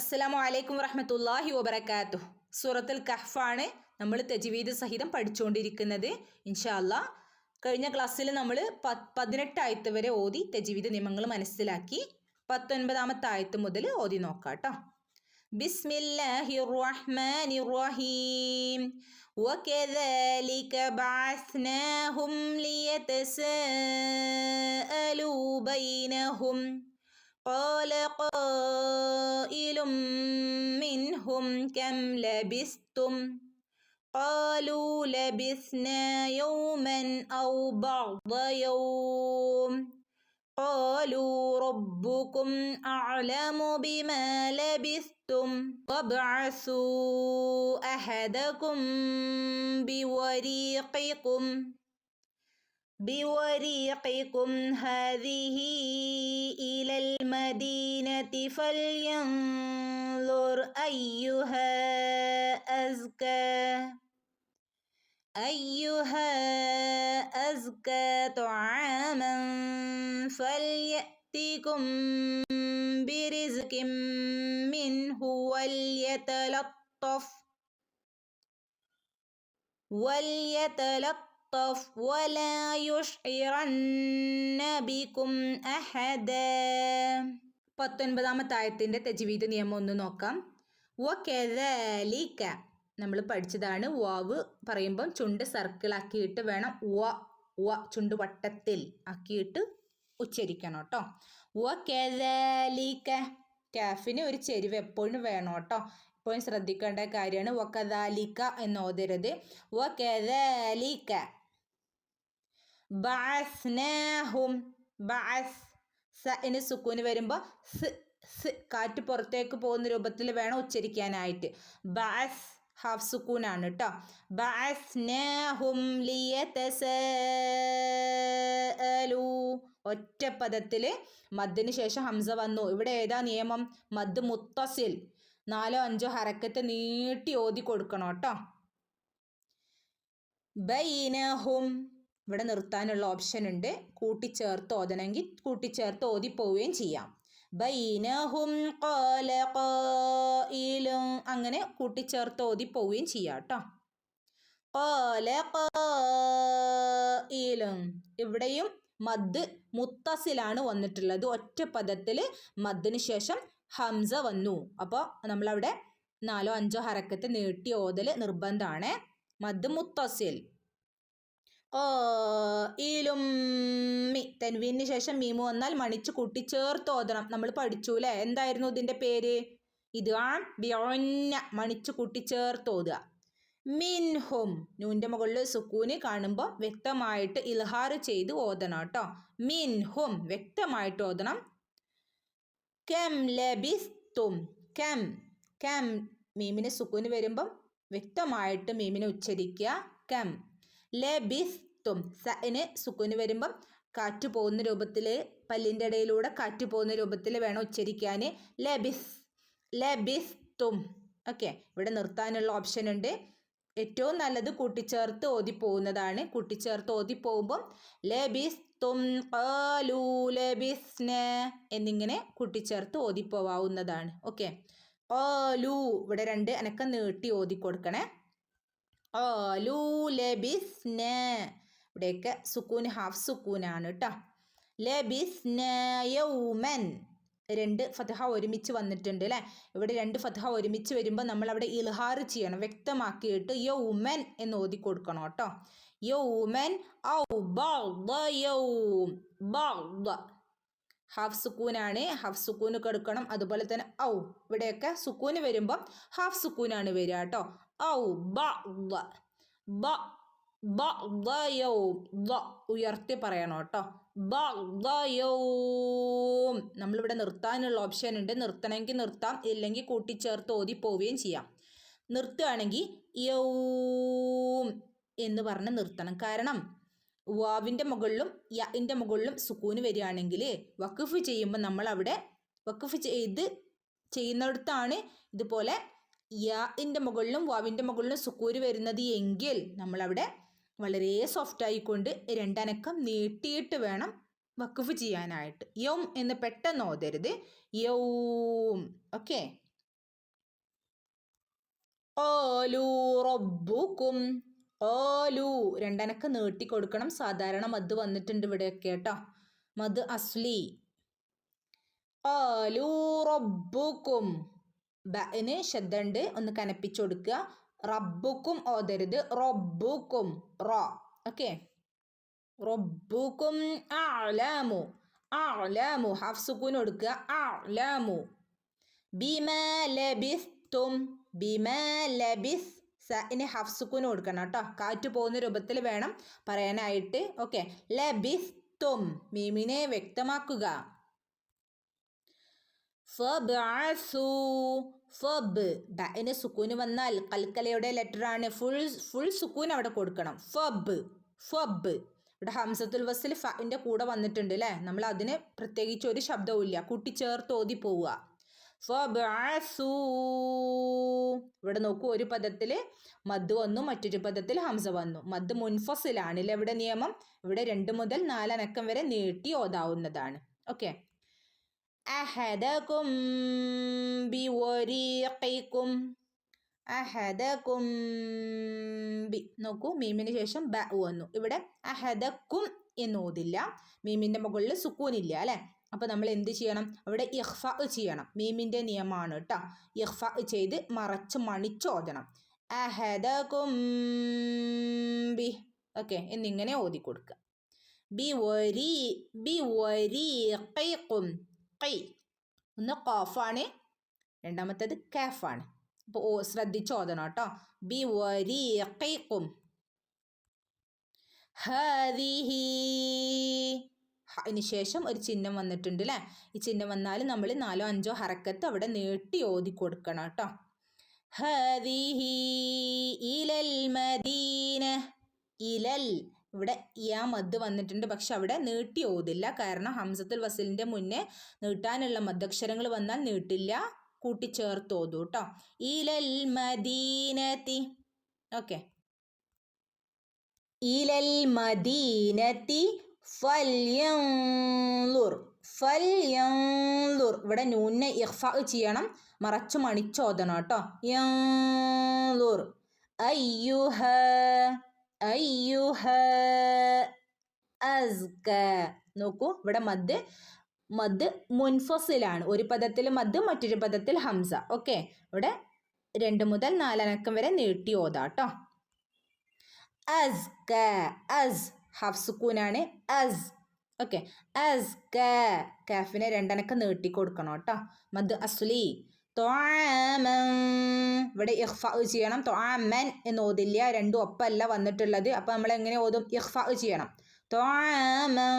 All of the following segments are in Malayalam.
അസ്സലാമു അലൈക്കും വറഹ്മത്തുള്ളാഹി വബറകാതുഹു. സൂറത്തുൽ കഹ്ഫാണ് നമ്മൾ തജ്വീദ് സഹിതം പഠിച്ചുകൊണ്ടിരിക്കുന്നത്. ഇൻഷാ അല്ലാ കഴിഞ്ഞ ക്ലാസ്സിൽ നമ്മൾ 18 ആയത്ത് വരെ ഓതി തജ്വീദ് നിയമങ്ങൾ മനസ്സിലാക്കി. 19ാമത്തെ ആയത്ത് മുതൽ ഓതി നോക്കാം കേട്ടോ. ബിസ്മില്ലാഹിർ റഹ്മാനിർ റഹീം. വകദാലിക ബഅസ്നാഹും ലിയതസാഅലൂ ബൈനഹും قال قائل منهم كم لبثتم قالوا لبثنا يوما أو بعض يوم قالوا ربكم أعلم بما لبثتم وابعثوا أحدكم بوريقكم هذه إلى المدينة فلينظر أيها أزكى طعاما فليأتكم برزق منه وليتلطف ولا يشعرن بكم أحدا. 19ാമത്തെ ആയത്തിൻ്റെ തജ്വീദ് നിയമം ഒന്ന് നോക്കാം. വകദാലിക നമ്മൾ പഠിച്ചതാണ്. വാവ് പറയുമ്പം ചുണ്ട് സർക്കിൾ ആക്കിയിട്ട് വേണം ചുണ്ട് വട്ടത്തിൽ ആക്കിയിട്ട് ഉച്ചരിക്കണം കേട്ടോ. വകദാലിക കാഫിന് ഒരു ചെരിവ് എപ്പോഴും വേണം കേട്ടോ. എപ്പോഴും ശ്രദ്ധിക്കേണ്ട കാര്യമാണ്. വകദാലിക എന്ന് ഓതരുത്. വകദാലിക ബഅസ്നാഹും സഇന് സുക്കൂന് വരുമ്പോൾ കാറ്റ് പുറത്തേക്ക് പോകുന്ന രൂപത്തിൽ വേണം ഉച്ചരിക്കാനായിട്ട്. ബഅസ് ഹാഫ് സുക്കൂനാണ് കേട്ടോ. ബഅസ്നാഹും ലിയതസാഅലൂ ഒറ്റ പദത്തിൽ മദ്ദിന് ശേഷം ഹംസ വന്നു. ഇവിടെ ഏതാ നിയമം? മദ് മുത്തസിൽ 4-5 ഹറക്കത്ത് നീട്ടി ഓതി കൊടുക്കണം കേട്ടോ. ബൈനഹും ഇവിടെ നിർത്താനുള്ള ഓപ്ഷൻ ഉണ്ട്. കൂട്ടിച്ചേർത്ത് ഓതണമെങ്കിൽ കൂട്ടിച്ചേർത്ത് ഓതി പോവുകയും ചെയ്യാം. ബൈനഹും ഖാല ഖായിലും അങ്ങനെ കൂട്ടിച്ചേർത്ത് ഓതി പോവുകയും ചെയ്യാം കേട്ടോ. ഖാല ഖായിലും ഇവിടെയും മദ് മുത്തസിലാണ് വന്നിട്ടുള്ളത്. ഒറ്റ പദത്തിൽ മദ്ദിന് ശേഷം ഹംസ വന്നു. അപ്പോൾ നമ്മളവിടെ 4-5 ഹറക്കത്ത് നീട്ടി ഓതൽ നിർബന്ധമാണ്. മദ് മുത്തസിൽ. ഖായിലും തൻവീനു ശേഷം മീമു വന്നാൽ മണിച്ച് കൂട്ടിച്ചേർത്ത് ഓതണം. നമ്മൾ പഠിച്ചൂലേ, എന്തായിരുന്നു ഇതിൻ്റെ പേര്? ഇത് മണിച്ച് കൂട്ടിച്ചേർത്ത് ഓതുക. മിൻഹും നൂൻ്റെ മുകളിൽ സുക്കൂന് കാണുമ്പോൾ വ്യക്തമായിട്ട് ഇൽഹാർ ചെയ്ത് ഓതണം കേട്ടോ. മിൻഹും വ്യക്തമായിട്ട് ഓതണം. കം ലബിസ്തും കം മീമിന് സുക്കൂന് വരുമ്പം വ്യക്തമായിട്ട് മീമിനെ ഉച്ചരിക്കുക. കം ലബിസ്തും സഇന് സുക്കൂന് വരുമ്പം കാറ്റ് പോകുന്ന രൂപത്തിൽ പല്ലിൻ്റെ ഇടയിലൂടെ കാറ്റ് പോകുന്ന രൂപത്തിൽ വേണം ഉച്ചരിക്കാൻ. ലബിസ്തും. ഓക്കെ, ഇവിടെ നിർത്താനുള്ള ഓപ്ഷൻ ഉണ്ട്. ഏറ്റവും നല്ലത് കൂട്ടിച്ചേർത്ത് ഓതിപ്പോകുന്നതാണ്. കൂട്ടിച്ചേർത്ത് ഓതിപ്പോകുമ്പം ലബിസ്തും ഖാലൂ ലബിസ്ന എന്നിങ്ങനെ കൂട്ടിച്ചേർത്ത് ഓതിപ്പോവാവുന്നതാണ്. ഓക്കെ, ഖാലൂ ഇവിടെ 2 അനക്കം നീട്ടി ഓതി കൊടുക്കണേ. ഖാലൂ ലബിസ്ന ഇവിടെയൊക്കെ സുക്കൂൻ ഹാഫ് സുക്കൂനാണ് കേട്ടോ. ലബിസ്ന യൗമൻ 2 ഫത്ഹ ഒരുമിച്ച് വന്നിട്ടുണ്ട് അല്ലേ. ഇവിടെ 2 ഫത്ഹ ഒരുമിച്ച് വരുമ്പോൾ നമ്മൾ അവിടെ ഇൽഹാർ ചെയ്യണം. വ്യക്തമാക്കിയിട്ട് യൗമൻ എന്ന് ഓതി കൊടുക്കണം കേട്ടോ. യൗമൻ ഔ ബഅദ യൗം. ബഅദ ഹാഫ് സുക്കൂനാണ്. ഹാഫ് സുക്കൂന് കൊടുക്കണം. അതുപോലെ തന്നെ ഔ ഇവിടെയൊക്കെ സുക്കൂന് വരുമ്പോൾ ഹാഫ് സുക്കൂനാണ് വരിക കേട്ടോ. ഔ ബഅദ ബഅദ യൗം. ഉയർത്തി പറയണം കേട്ടോ. ബഅദ യൗം. നമ്മളിവിടെ നിർത്താനുള്ള ഓപ്ഷൻ ഉണ്ട്. നിർത്തണമെങ്കിൽ നിർത്താം, ഇല്ലെങ്കിൽ കൂട്ടിച്ചേർത്ത് ഓതി പോവുകയും ചെയ്യാം. നിർത്തുകയാണെങ്കിൽ യൗം എന്ന് പറഞ്ഞ് നിർത്തണം. കാരണം വാവിൻ്റെ മുകളിലും യൻ്റെ മുകളിലും സുക്കൂന് വരികയാണെങ്കിൽ വഖഫ് ചെയ്യുമ്പോൾ നമ്മളവിടെ വഖഫ് ചെയ്യുന്നിടത്താണ് ഇതുപോലെ യൻ്റെ മുകളിലും വാവിൻ്റെ മുകളിലും സുക്കൂന് വരുന്നത് എങ്കിൽ നമ്മളവിടെ വളരെ സോഫ്റ്റ് ആയിക്കൊണ്ട് 2 അനക്കം നീട്ടിയിട്ട് വേണം വഖഫ് ചെയ്യാനായിട്ട്. യൗം എന്ന് പെട്ടെന്ന് ഓതരുത്. യൗം. ഓക്കെ. ഖാലൂ റബ്ബുക്കും. ഖാലൂ രണ്ടനക്ക് നീട്ടി കൊടുക്കണം. സാധാരണ മദ് വന്നിട്ടുണ്ട് ഇവിടെയൊക്കെ കേട്ടോ. മദ് അസ്ലി. ഖാലൂ റബ്ബുക്കും. ബന് ശബ്ദമുണ്ട്, ഒന്ന് കനപ്പിച്ചു കൊടുക്കുക. റബ്ബുക്കും ഓതരുത്, റബ്ബുക്കും റ. ഓക്കെ. റബ്ബുക്കും അഅലമു. അഅലമു ഹാഫ് സുക്കൂൻ കൊടുക്കുക. അഅലമു. ബിമാ ലബിസ്തും. ബിമാ ലബിസ് ഇനി ഹാഫ് സുക്കൂൻ കൊടുക്കണം കേട്ടോ. കാറ്റ് പോകുന്ന രൂപത്തിൽ വേണം പറയാനായിട്ട്. ഓക്കെ. ലബിസ്തും മീമിനെ വ്യക്തമാക്കുക. ഫബ്അസു. ഫബ് ബന് സുക്കൂന് വന്നാൽ കൽക്കലയുടെ ലെറ്റർ ആണ്. ഫുൾ സുക്കൂൻ അവിടെ കൊടുക്കണം. ഫബ്. ഫബ്. ഇവിടെ ഹംസത്തുൽ വസ്ൽ ഫിന്റെ കൂടെ വന്നിട്ടുണ്ട് അല്ലേ. നമ്മൾ അതിന് പ്രത്യേകിച്ച് ഒരു ശബ്ദവും ഇല്ല, കൂട്ടിച്ചേർത്ത് ഓതി പോവുക. ഫബ്അസു. ഇവിടെ നോക്കൂ, ഒരു പദത്തിൽ മദ് വന്നു, മറ്റൊരു പദത്തിൽ ഹംസ വന്നു. മദ് മുൻഫസിലാണല്ലേ ഇവിടെ നിയമം. ഇവിടെ 2 മുതൽ 4 അനക്കം വരെ നീട്ടി ഓതാവുന്നതാണ്. ഓക്കെ. അഹദകും ബിവരീഖികും. അഹദകും ബി. നോക്കൂ, മീമിന് ശേഷം ബ വന്നു. ഇവിടെ അഹദക്കും എന്ന് ഓതില്ല, മീമിന്റെ മുകളിൽ സുക്കൂനില്ല അല്ലെ. അപ്പൊ നമ്മൾ എന്ത് ചെയ്യണം? അവിടെ ഇഖ്ഫ ചെയ്യണം. മീമിന്റെ നിയമമാണ് കേട്ടോ. ഇഖ്ഫ ചെയ്ത് മറച്ച് മണിച്ച് ഓതണം. അഹദകും ബി. ഓക്കെ. എന്നിങ്ങനെ ഓതി കൊടുക്കുക. ബിവരീഖികും. ഖൈ ഒന്ന് ഖാഫാണ്, രണ്ടാമത്തേത് കാഫാണ്. അപ്പോൾ ശ്രദ്ധിച്ച് ഓതണം കേട്ടോ. ബിവരീഖികും. ഹാദിഹി. അതിന് ശേഷം ഒരു ചിഹ്നം വന്നിട്ടുണ്ട് അല്ലേ. ഈ ചിഹ്നം വന്നാൽ നമ്മൾ 4 5 ഹറക്കത്ത് അവിടെ നീട്ടി ഓതി കൊടുക്കണം കേട്ടോ. ഹാദിഹി ഇലൽ മദീന. ഇലൽ ഇവിടെ യാ മദ് വന്നിട്ടുണ്ട്, പക്ഷെ അവിടെ നീട്ടി ഓതില്ല. കാരണം ഹംസത്തുൽ വസ്ലിന്റെ മുന്നേ നീട്ടാനുള്ള മദ്ദക്ഷരങ്ങൾ വന്നാൽ നീട്ടില്ല, കൂട്ടിച്ചേർത്ത് ഓതു കേട്ടോ. ഇലൽ മദീനത്തി. ഓക്കെ. ഇലൽ മദീനത്തി ഫൽയൻളുർ. ഫൽയൻളുർ. ഇവിടെ നൂനെ ഇഖ്ഫ ചെയ്യണം, മറച്ചു മണിച്ചോദണം കേട്ടോ. യൻളുർ. അയ്യുഹ. അയ്യുഹ അസ്ക. നോക്കൂ, ഇവിടെ മദ് മുൻഫസിലാണ്. ഒരു പദത്തിൽ മദ്, മറ്റൊരു പദത്തിൽ ഹംസ. ഓക്കെ. ഇവിടെ 2 മുതൽ 4 അനക്കം വരെ നീട്ടി ഓതാട്ടോ. അസ്ക. അസ് ഹാഫ് സുക്കൂനാണ്. അസ്. ഓക്കെ. അസ്ക. കാഫിനെ 2 അനക്കം നീട്ടി കൊടുക്കണം കേട്ടോ. മദ് അസ്ലി. ത്വഅമൻ. ഇവിടെ ഇഖ്ഫ ചെയ്യണം. ത്വഅമൻ എന്ന് ഓതില്ല, 2 ഒപ്പമല്ല വന്നിട്ടുള്ളത്. അപ്പോൾ നമ്മൾ എങ്ങനെ ഓതും? ഇഖ്ഫ ചെയ്യണം. ത്വഅമൻ.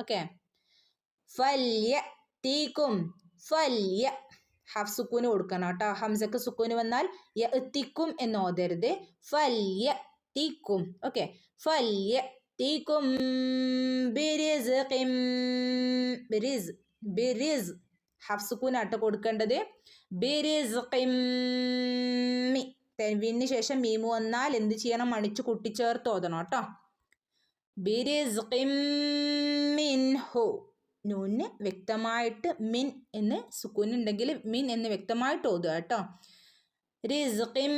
ഓക്കെ. ഫൽയഅ്തികും. ഫൽയ ഹാഫ് സുക്കൂന് കൊടുക്കണം കേട്ടോ. ഹംസക്ക് സുക്കൂന് വന്നാൽ യഅ്തികും എന്ന് ഓതരുത്. ഫൽയഅ്തികും. ഓക്കെ. ഫൽയഅ്തികും ബിരിസ്ഖിൻ. ബിരിസ് ഹാഫ് സുക്കൂനാട്ടോ കൊടുക്കേണ്ടത്. ബിരിസ്ഖിൻ. തൻവീനിന് ശേഷം മീമു വന്നാൽ എന്ത് ചെയ്യണം? മണിച്ച് കൂട്ടിച്ചേർത്ത് ഓതണം കേട്ടോ. ബിരിസ്ഖിൻ മിൻഹു. നൂന് വ്യക്തമായിട്ട് മിൻ എന്ന് സുക്കൂനുണ്ടെങ്കിൽ മിൻ എന്ന് വ്യക്തമായിട്ട് ഓതുക കേട്ടോ. റിസ്ഖിൻ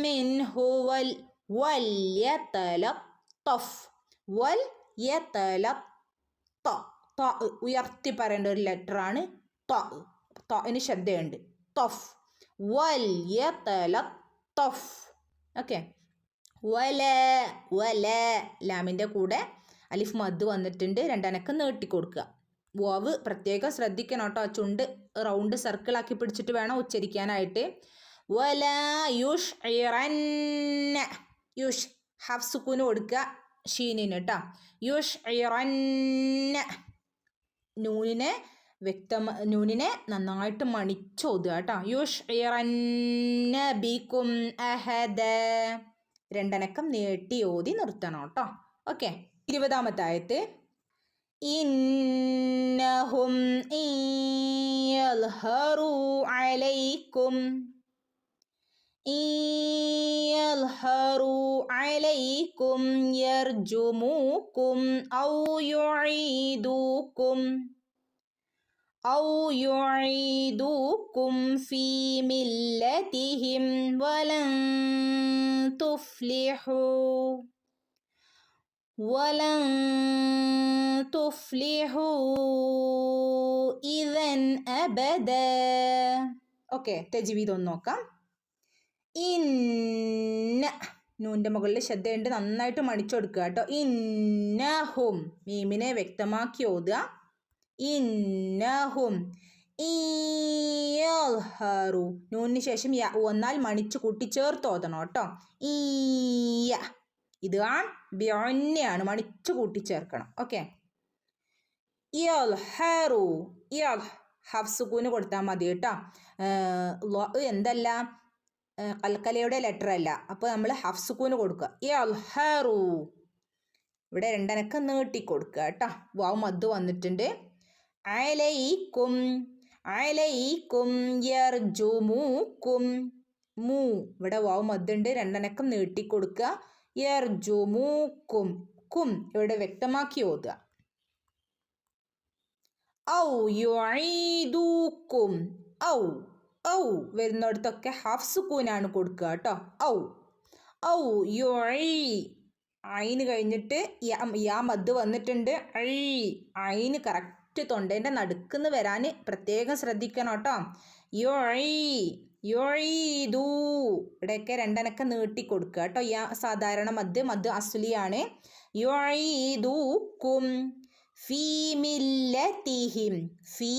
മിൻഹു വൽയതലത്തഫ്. വൽയതലത്ത. ഉയർത്തി പറയേണ്ട ഒരു ലെറ്റർ ആണ് ത. ന് ശബ്ദമുണ്ട്. തഫ്. വൽയതലത്തഫ്. ഓക്കെ. വല. വല ലാമിൻ്റെ കൂടെ അലിഫ് മദ് വന്നിട്ടുണ്ട്, 2 അനക്കം നീട്ടി കൊടുക്കുക. വാവ് പ്രത്യേകം ശ്രദ്ധിക്കണം കേട്ടോ. ചുണ്ട് റൗണ്ട് സർക്കിളാക്കി പിടിച്ചിട്ട് വേണം ഉച്ചരിക്കാനായിട്ട്. വല യുഷ്ഇറന്ന. യുഷ് ഹാഫ് സുക്കൂന് കൊടുക്കുക ഷീനിന് കേട്ടോ. യുഷ്ഇറന്ന. നൂനിനെ നന്നായിട്ട് മണിച്ചോതുക കേട്ടോ. യുഷ്ഇറന്ന ബികും അഹദ. 2 അനക്കം നീട്ടി ഓതി നിർത്തണം കേട്ടോ. ഓക്കെ. 20ാമത്തെ ആയത്ത്. ഇന്നഹും യൽഹറു അലൈക്കും. യൽഹറു അലൈക്കും യർജുമുക്കും ഔ യുഈദുക്കും. ഔ യുഈദുക്കും عليكم في ملتهم ولن تفلحوا إذا أبدا. ഓക്കെ, തജ്വീദ് ഒന്ന് നോക്കാം. ഇന്ന നൂൻ്റെ മുകളിൽ ശ്രദ്ധയുണ്ട്, നന്നായിട്ട് മണിച്ചെടുക്കുക കേട്ടോ. ഇന്നഹും, മീമിനെ വ്യക്തമാക്കി ഓതുക. ഇന്നഹും. ഇയൽഹറു, നൂനിന് ശേഷം യ വന്നാൽ മണിച്ചു കൂട്ടിച്ചേർത്ത് ഓതണം കേട്ടോ. ഈയ, ഇത് ബിയൊന്നെയാണ്, മണിച്ചു കൂട്ടിച്ചേർക്കണം. ഓക്കെ. യൽഹറു, യൽ ഹഫ്സുക്കൂന് കൊടുത്താൽ മതി കേട്ടോ. എന്തല്ല, കൽക്കലയുടെ ലെറ്റർ അല്ല, അപ്പോൾ നമ്മൾ ഹഫ്സുക്കൂന് കൊടുക്കുക. യൽഹറു, ഇവിടെ രണ്ടനക്ക് നീട്ടി കൊടുക്കുക കേട്ടോ. വാവ് മദ് വന്നിട്ടുണ്ട്. അലൈക്കും, അലൈക്കും യർജുമൂക്കും. മൂ, ഇവിടെ വാവ് മദ്ദുണ്ട്, രണ്ടനക്കം നീട്ടി കൊടുക്കുക. യർജുമൂക്കും, കും ഇവിടെ വ്യക്തമാക്കി ഓതുക. ഔ യുഈദൂക്കും, ഔ ഔ വരുന്നിടത്തൊക്കെ ഹാഫ് സുക്കൂനാണ് കൊടുക്കുക കേട്ടോ. ഔ ഔ യുഈ, ഐന് കഴിഞ്ഞിട്ട് യാ മദ് വന്നിട്ടുണ്ട്. ഐന് കറക്റ്റ് തൊണ്ടേൻ്റെ നടുക്കുന്ന് വരാൻ പ്രത്യേകം ശ്രദ്ധിക്കണം കേട്ടോ. യുഈദൂ, ഇവിടെയൊക്കെ രണ്ടനക്ക നീട്ടി കൊടുക്കുക കേട്ടോ. യാ സാധാരണ മദ് അസ്ലിയാണ്. യുഈദൂക്കും ഫീ മില്ലത്തിഹിം, ഫീ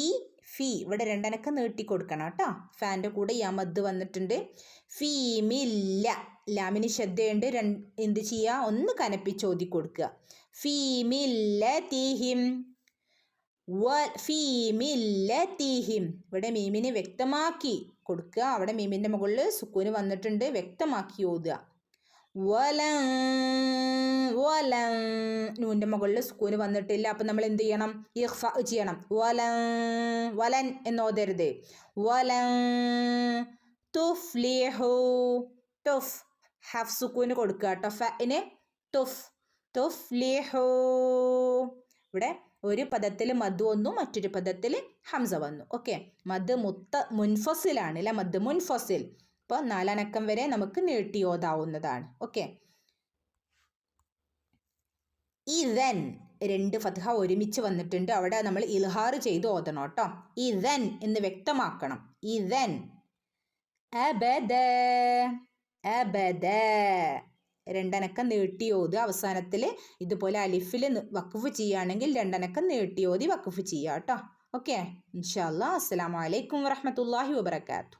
ഇവിടെ രണ്ടനക്ക നീട്ടി കൊടുക്കണം കേട്ടോ. ഫാൻ്റെ കൂടെ യാ മദ് വന്നിട്ടുണ്ട്. ഫീ മില്ല, ലാമിന് ശ്രദ്ധയുണ്ട്, എന്ത് ചെയ്യുക, ഒന്ന് കനപ്പിച്ച് ഓതി കൊടുക്കുക. ഫീ മില്ലത്തിഹിം, ഫീ മില്ലത്തിഹിം, ഇവിടെ മീമിന് വ്യക്തമാക്കി കൊടുക്കുക. അവിടെ മീമിൻ്റെ മുകളിൽ സുക്കൂന് വന്നിട്ടുണ്ട്, വ്യക്തമാക്കി ഓതുക. വലൻ, വലൻ, നൂൻ്റെ മുകളിൽ സുക്കൂന് വന്നിട്ടില്ല, അപ്പം നമ്മൾ എന്ത് ചെയ്യണം, ഇഖ്ഫ ചെയ്യണം. വലൻ, വലൻ എന്ന് ഓതരുത്. വലൻ തുഫ്ലിഹു, തുഫ് ഹാഫ് സുക്കൂന് കൊടുക്കുക കേട്ടോ. ഫഇന് തുഫ്, തുഫ്ലിഹു, ഇവിടെ ഒരു പദത്തിൽ മദ് വന്നു, മറ്റൊരു പദത്തിൽ ഹംസ വന്നു. ഓക്കെ, മദ് മുൻഫസിലാണ് അല്ലെ, മദ് മുൻഫസിൽ. അപ്പോൾ നാലനക്കം വരെ നമുക്ക് നീട്ടി ഓതാവുന്നതാണ്. ഓക്കെ. ഇദൻ, രണ്ട് ഫത്ഹ ഒരുമിച്ച് വന്നിട്ടുണ്ട്, അവിടെ നമ്മൾ ഇൽഹാർ ചെയ്ത് ഓതണം കേട്ടോ. ഇദൻ എന്ന് വ്യക്തമാക്കണം. ഇദൻ. അബദ, അബദ, രണ്ടനക്കം നീട്ടി ഓതുക. അവസാനത്തിൽ ഇതുപോലെ അലിഫിൽ വഖഫ് ചെയ്യുകയാണെങ്കിൽ രണ്ടനക്കം നീട്ടി ഓതി വഖഫ് ചെയ്യുക കേട്ടോ. ഓക്കെ, ഇൻഷാ അല്ലാഹ്. അസ്സലാമു അലൈക്കും വറഹ്മത്തുള്ളാഹി വബറകാതുഹു.